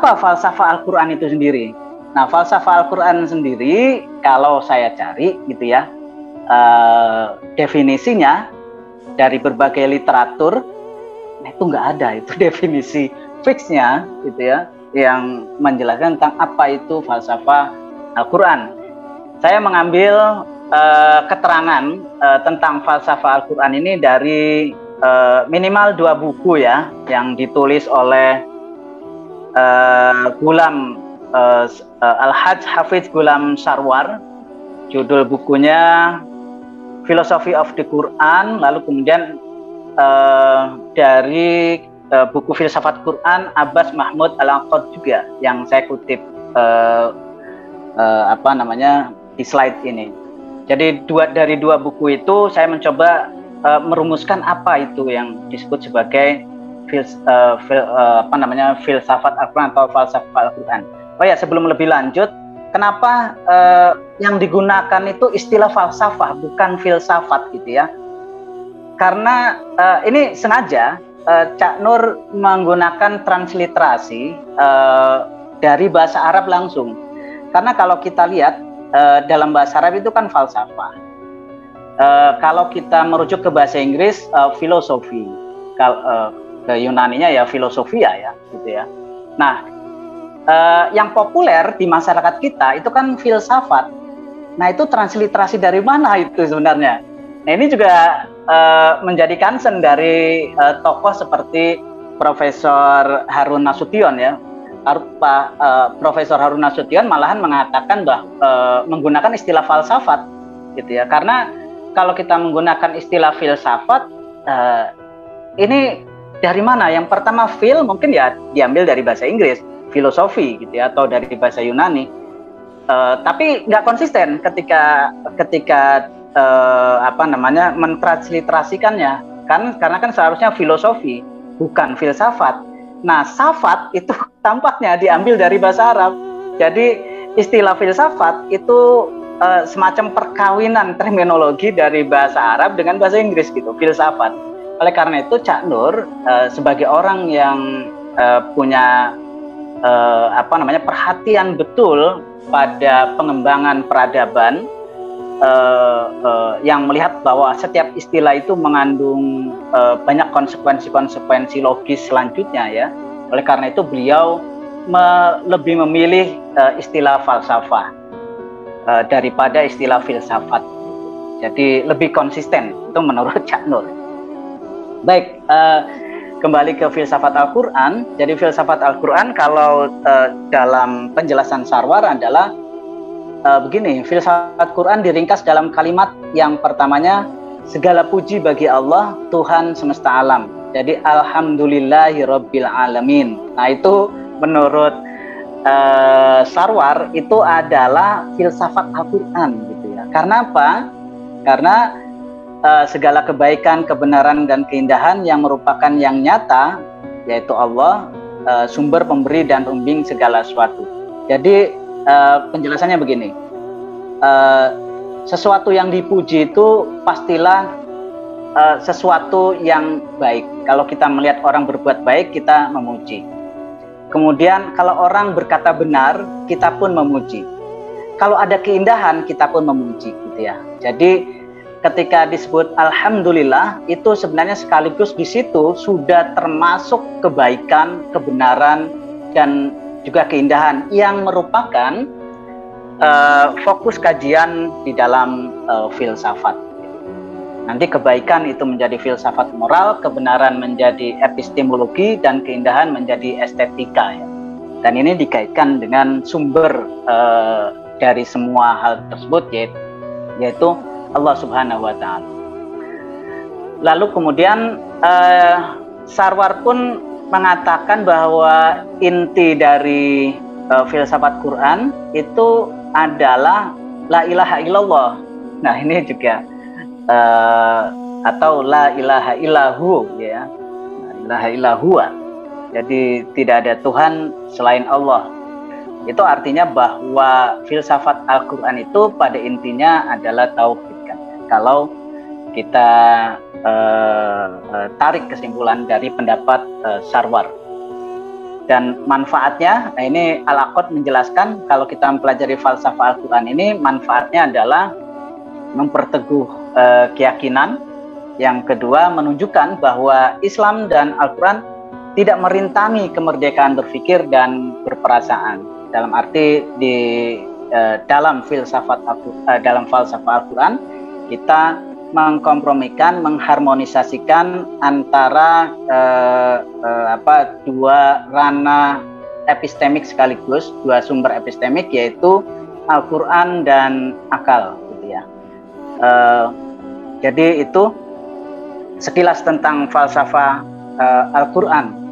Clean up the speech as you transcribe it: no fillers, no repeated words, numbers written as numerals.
apa falsafah Al-Quran itu sendiri? Nah, falsafah Al-Quran sendiri kalau saya cari gitu ya, definisinya dari berbagai literatur, nah itu nggak ada itu definisi fixnya gitu ya, yang menjelaskan tentang apa itu falsafah Al-Quran. Saya mengambil keterangan tentang falsafah Al-Quran ini dari minimal 2 buku ya, yang ditulis oleh Ghulam Al-Hajj Hafiz Ghulam Sarwar. Judul bukunya Philosophy of the Quran. Lalu kemudian dari buku Filsafat Quran Abbas Mahmud Al-Aqad juga, yang saya kutip di slide ini. Jadi dari dua buku itu saya mencoba merumuskan apa itu yang disebut sebagai filsafat Al-Quran atau falsafah Al-Quran. Oh ya, sebelum lebih lanjut, kenapa yang digunakan itu istilah falsafah bukan filsafat gitu ya? Karena ini sengaja Cak Nur menggunakan transliterasi dari bahasa Arab langsung. Karena kalau kita lihat dalam bahasa Arab itu kan falsafah. Kalau kita merujuk ke bahasa Inggris filosofi, ke Yunaninya ya filosofia ya, gitu ya. Nah, yang populer di masyarakat kita itu kan filsafat. Nah, itu transliterasi dari mana itu sebenarnya? Nah, ini juga menjadi concern dari tokoh seperti Profesor Harun Nasution ya. Profesor Harun Nasution malahan mengatakan bahwa menggunakan istilah falsafat gitu ya, karena kalau kita menggunakan istilah filsafat ini dari mana? Yang pertama fil mungkin ya diambil dari bahasa Inggris, filosofi gitu ya, atau dari bahasa Yunani, tapi nggak konsisten ketika mentransliterasikannya kan, karena kan seharusnya filosofi bukan filsafat. Nah, safat itu tampaknya diambil dari bahasa Arab. Jadi istilah filsafat itu semacam perkawinan terminologi dari bahasa Arab dengan bahasa Inggris gitu, filsafat. Oleh karena itu Cak Nur sebagai orang yang punya perhatian betul pada pengembangan peradaban, yang melihat bahwa setiap istilah itu mengandung banyak konsekuensi logis selanjutnya ya. Oleh karena itu beliau lebih memilih istilah falsafah daripada istilah filsafat. Jadi lebih konsisten itu menurut Cak Nur. Baik, kembali ke filsafat Al-Quran. Jadi filsafat Al-Quran kalau dalam penjelasan Sarwar adalah begini, filsafat Quran diringkas dalam kalimat yang pertamanya, segala puji bagi Allah, Tuhan semesta alam. Jadi alhamdulillahirabbil alamin. Nah, itu menurut Sarwar itu adalah filsafat Al-Quran gitu ya. Karena apa? Karena segala kebaikan, kebenaran dan keindahan yang merupakan yang nyata, yaitu Allah, sumber pemberi dan pembimbing segala sesuatu. Jadi penjelasannya begini, sesuatu yang dipuji itu pastilah sesuatu yang baik. Kalau kita melihat orang berbuat baik, kita memuji. Kemudian kalau orang berkata benar, kita pun memuji. Kalau ada keindahan, kita pun memuji gitu ya. Jadi ketika disebut alhamdulillah, itu sebenarnya sekaligus di situ sudah termasuk kebaikan, kebenaran, dan juga keindahan yang merupakan fokus kajian di dalam filsafat. Nanti kebaikan itu menjadi filsafat moral, kebenaran menjadi epistemologi, dan keindahan menjadi estetika ya. Dan ini dikaitkan dengan sumber dari semua hal tersebut, yaitu Allah Subhanahu wa Ta'ala. Lalu kemudian Sarwar pun mengatakan bahwa inti dari filsafat Quran itu adalah la ilaha illallah. Nah, ini juga atau la ilaha illahu ya, la ilaha illahu. Jadi tidak ada Tuhan selain Allah. Itu artinya bahwa filsafat Al-Quran itu pada intinya adalah tauhid kan. Kalau kita tarik kesimpulan dari pendapat Sarwar. dan manfaatnya. Nah, ini Al-Aqad menjelaskan kalau kita mempelajari falsafah Al-Quran ini, manfaatnya adalah memperteguh keyakinan. Yang kedua, menunjukkan bahwa Islam dan Al-Quran tidak merintangi kemerdekaan berpikir dan berperasaan. Dalam arti dalam falsafah Al-Quran kita mengkompromikan, mengharmonisasikan antara dua ranah epistemik sekaligus, dua sumber epistemik, yaitu Al-Quran dan akal, gitu ya. Jadi itu sekilas tentang falsafah Al-Quran.